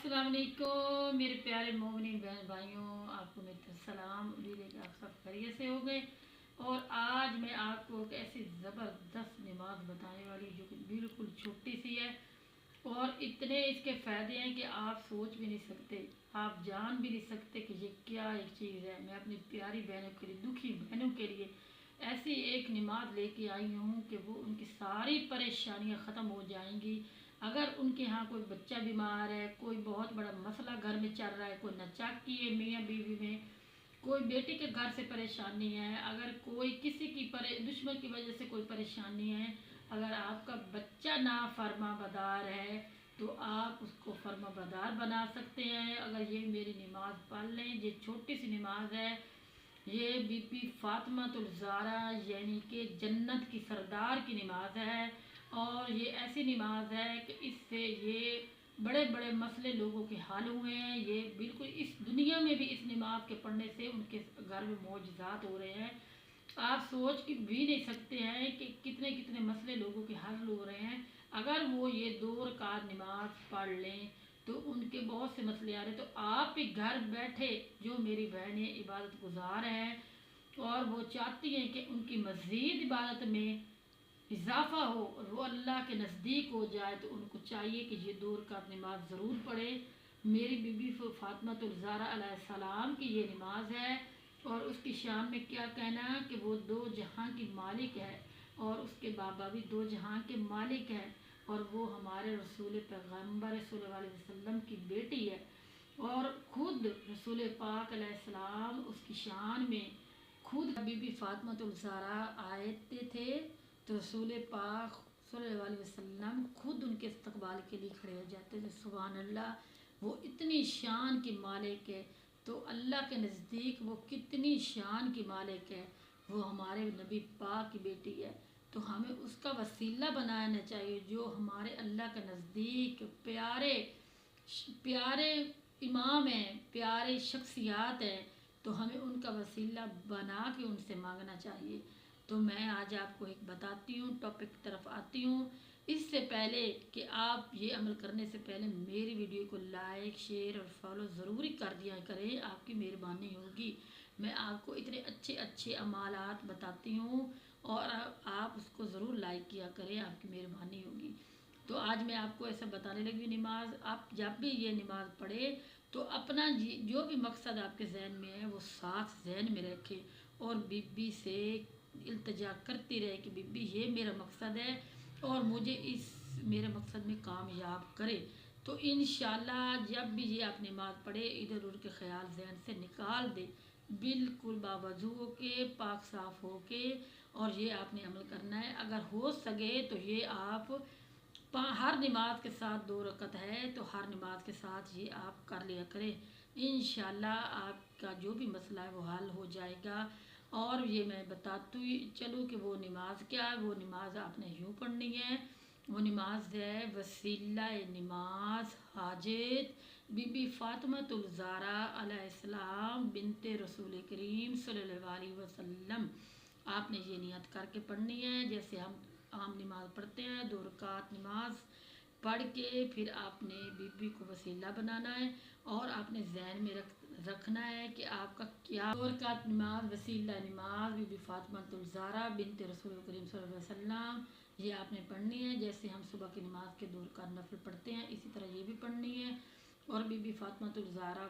अस्सलाम वालेकुम मेरे प्यारे मोमिन बहन भाइयों, आपको मेरा सलाम। उम्मीद है कि आप सब खैरियत से हो गए। और आज मैं आपको एक ऐसी ज़बरदस्त नमाज बताने वाली जो कि बिल्कुल छोटी सी है और इतने इसके फ़ायदे हैं कि आप सोच भी नहीं सकते, आप जान भी नहीं सकते कि ये क्या एक चीज़ है। मैं अपनी प्यारी बहनों के लिए, दुखी बहनों के लिए ऐसी एक नमाज लेके आई हूँ कि वो उनकी सारी परेशानियाँ ख़त्म हो जाएंगी। अगर उनके यहाँ कोई बच्चा बीमार है, कोई बहुत बड़ा मसला घर में चल रहा है, कोई नाचाकी है मियाँ बीवी में, कोई बेटी के घर से परेशानी है, अगर कोई किसी की दुश्मन की वजह से कोई परेशानी है, अगर आपका बच्चा ना फर्मा बदार है तो आप उसको फर्मा बदार बना सकते हैं। अगर ये मेरी नमाज पढ़ लें, ये छोटी सी नमाज है, ये बीबी फातिमातुल ज़हरा यानी कि जन्नत की सरदार की नमाज है। और ये ऐसी नमाज है कि इससे ये बड़े बड़े मसले लोगों के हल हुए हैं। ये बिल्कुल इस दुनिया में भी इस नमाज के पढ़ने से उनके घर में मौजज़ात हो रहे हैं। आप सोच के भी नहीं सकते हैं कि कितने कितने मसले लोगों के हल हो रहे हैं। अगर वो ये 2 रकात नमाज पढ़ लें तो उनके बहुत से मसले आ रहे हैं। तो आप भी घर बैठे जो मेरी बहनें इबादत गुजार हैं और वो चाहती हैं कि उनकी मज़ीद इबादत में इजाफा हो और वो अल्लाह के नज़दीक हो जाए, तो उनको चाहिए कि ये 2 रकात नमाज ज़रूर पढ़े। मेरी बीबी फातिमातुल ज़हरा अलैहिस्सलाम की ये नमाज है और उसकी शान में क्या कहना कि वो 2 जहां की मालिक है और उसके बाबा भी 2 जहां के मालिक हैं और वो हमारे रसूल पैगम्बर सल्लल्लाहु अलैहि वसल्लम की बेटी है। और खुद रसूल पाक अलैहिस्सलाम उसकी शान में खुद बीबी फातिमातुल ज़हरा आते थे तो रसूल पाक सल्लल्लाहु अलैहि वसल्लम खुद उनके इस्तकबाल के लिए खड़े हो जाते थे। सुभान अल्लाह, वो इतनी शान की मालिक है तो अल्लाह के नज़दीक वो कितनी शान की मालिक है। वो हमारे नबी पाक की बेटी है तो हमें उसका वसीला बनाना चाहिए। जो हमारे अल्लाह के नज़दीक प्यारे प्यारे इमाम हैं, प्यारे शख्सियात हैं, तो हमें उनका वसीला बना के उनसे मांगना चाहिए। तो मैं आज आपको एक बताती हूँ, टॉपिक की तरफ आती हूँ। इससे पहले कि आप ये अमल करने से पहले मेरी वीडियो को लाइक शेयर और फॉलो ज़रूर कर दिया करें, आपकी मेहरबानी होगी। मैं आपको इतने अच्छे अच्छे अमालात बताती हूँ और आप उसको ज़रूर लाइक किया करें, आपकी मेहरबानी होगी। तो आज मैं आपको ऐसा बताने लगी नमाज, आप जब भी ये नमाज पढ़े तो अपना जो भी मकसद आपके जहन में है वो साफ जहन में रखें और बीबी से इल्तिजा करती रहे कि बीबी ये मेरा मकसद है और मुझे इस मेरे मकसद में कामयाब करे। तो इंशाल्लाह जब भी ये आप नमाज पढ़े इधर उधर के ख्याल जहन से निकाल दे, बिल्कुल बावजू के पाक साफ हो के, और ये आपने अमल करना है। अगर हो सके तो ये आप हर नमाज के साथ 2 रकत है तो हर नमाज के साथ ये आप कर लिया करें। इंशाल्लाह आपका जो भी मसला है वो हल हो जाएगा। और ये मैं बताती चलूँ कि वो नमाज क्या है। वो नमाज आपने यूँ पढ़नी है, वो नमाज है वसीला नमाज हाजत बीबी फातिमातुल ज़हरा अलैहिस्सलाम बिनते रसूल करीम सल्लल्लाहु अलैहि वसल्लम। आपने ये नियत करके पढ़नी है जैसे हम आम नमाज पढ़ते हैं। 2 रकात नमाज पढ़ के फिर आपने बीबी को वसीला बनाना है और आपने जहन में रखना है कि आपका क्या 2 रकात नमाज वसीला नमाज बीबी फातिमातुल ज़हरा बिनते रसूल करीम सल्लल्लाहु अलैहि वसल्लम ये आपने पढ़नी है। जैसे हम सुबह की नमाज के 2 रकात नफल पढ़ते हैं इसी तरह ये भी पढ़नी है। और बीबी फातिमातुल ज़हरा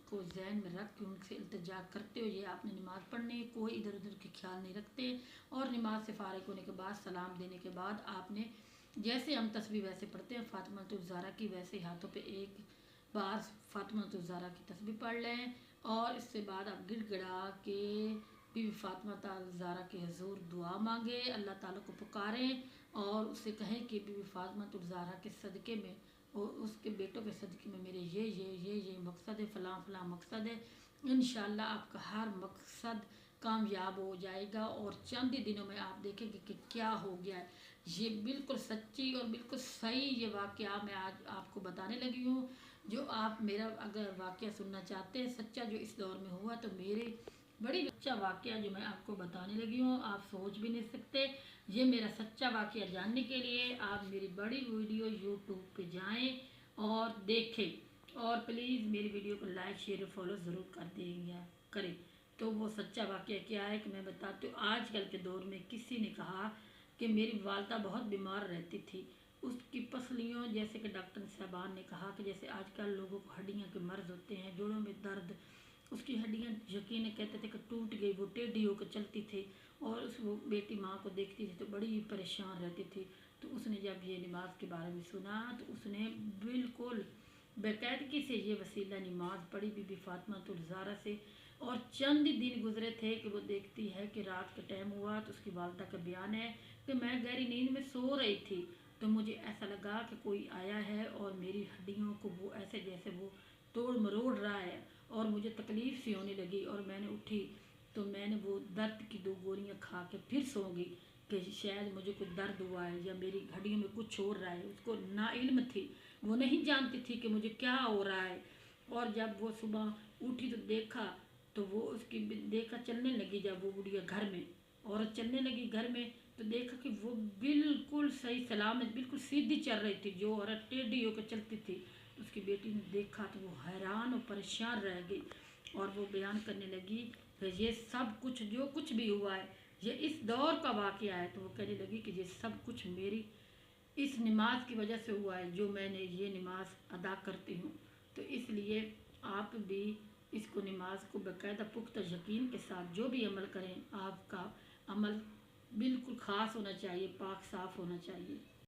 को जहन में रख के उनसे इल्तिजा करते हुए ये आपने नमाज़ पढ़नी है, कोई इधर उधर के ख्याल नहीं रखते। और नमाज से फारिग होने के बाद सलाम देने के बाद आपने जैसे हम तस्बीह वैसे पढ़ते हैं फातिमातुल ज़हरा की, वैसे हाथों पे एक बार फातिमातुल ज़हरा की तस्बीह पढ़ लें और इसके बाद आप गिड़गिड़ा के बीबी फातिमातुल ज़हरा के हुज़ूर दुआ मांगे, अल्लाह ताला को पुकारें और उससे कहें कि बीबी फातिमातुल ज़हरा के सदक़े में और उसके बेटों के सदक़े में मेरे ये मकसद है, फ़लाँ फ़लाँ मकसद है। इंशाल्लाह आपका हर मकसद कामयाब हो जाएगा और चंद ही दिनों में आप देखेंगे कि क्या हो गया है। ये बिल्कुल सच्ची और बिल्कुल सही ये वाक़या मैं आज आपको बताने लगी हूँ। जो आप मेरा अगर वाक़या सुनना चाहते हैं सच्चा जो इस दौर में हुआ, तो मेरे बड़ी अच्छा वाक़या जो मैं आपको बताने लगी हूँ, आप सोच भी नहीं सकते। ये मेरा सच्चा वाक़या जानने के लिए आप मेरी बड़ी वीडियो यूट्यूब पे जाएं और देखें और प्लीज़ मेरी वीडियो को लाइक शेयर और फॉलो ज़रूर कर देंगे करें। तो वो सच्चा वाक़या क्या है कि मैं बताती हूँ। आजकल के दौर में किसी ने कहा कि मेरी वालदा बहुत बीमार रहती थी, उसकी पसलियों, जैसे कि डॉक्टर साहबान ने कहा कि जैसे आजकल लोगों को हड्डियाँ के मर्ज होते हैं, जोड़ों में दर्द, उसकी हड्डियाँ यकीन कहते थे कि टूट गई, वो टेढ़ी होकर चलती थी और उस वो बेटी माँ को देखती थी तो बड़ी परेशान रहती थी। तो उसने जब ये नमाज के बारे में सुना तो उसने बिल्कुल बेकायदगी से ये वसीला नमाज पढ़ी बीबी फातिमातुल ज़हरा से। और चंद ही दिन गुजरे थे कि वो देखती है कि रात का टाइम हुआ तो उसकी वालदा का बयान है कि मैं गहरी नींद में सो रही थी तो मुझे ऐसा लगा कि कोई आया है और मेरी हड्डियों को वो ऐसे जैसे वो तोड़ मरोड़ रहा है और मुझे तकलीफ़ सी होने लगी और मैंने उठी तो मैंने वो दर्द की 2 गोलियां खा के फिर सो गई कि शायद मुझे कुछ दर्द हुआ है या मेरी हड्डियों में कुछ हो रहा है। उसको ना इल्म थी, वो नहीं जानती थी कि मुझे क्या हो रहा है। और जब वो सुबह उठी तो देखा तो वो उसकी देखा चलने लगी, जब वो बुढ़िया घर में औरत चलने लगी घर में तो देखा कि वो बिल्कुल सही सलामत बिल्कुल सीधी चल रही थी, जो औरत टेढ़ी होकर चलती थी। उसकी बेटी ने देखा तो वो हैरान और परेशान रह गई और वो बयान करने लगी कि ये सब कुछ जो कुछ भी हुआ है ये इस दौर का वाक़या है। तो वो कहने लगी कि ये सब कुछ मेरी इस नमाज की वजह से हुआ है, जो मैंने ये नमाज अदा करती हूँ। तो इसलिए आप भी इसको नमाज को बाकायदा पुख्ता यकीन के साथ जो भी अमल करें, आपका अमल बिल्कुल ख़ास होना चाहिए, पाक साफ़ होना चाहिए।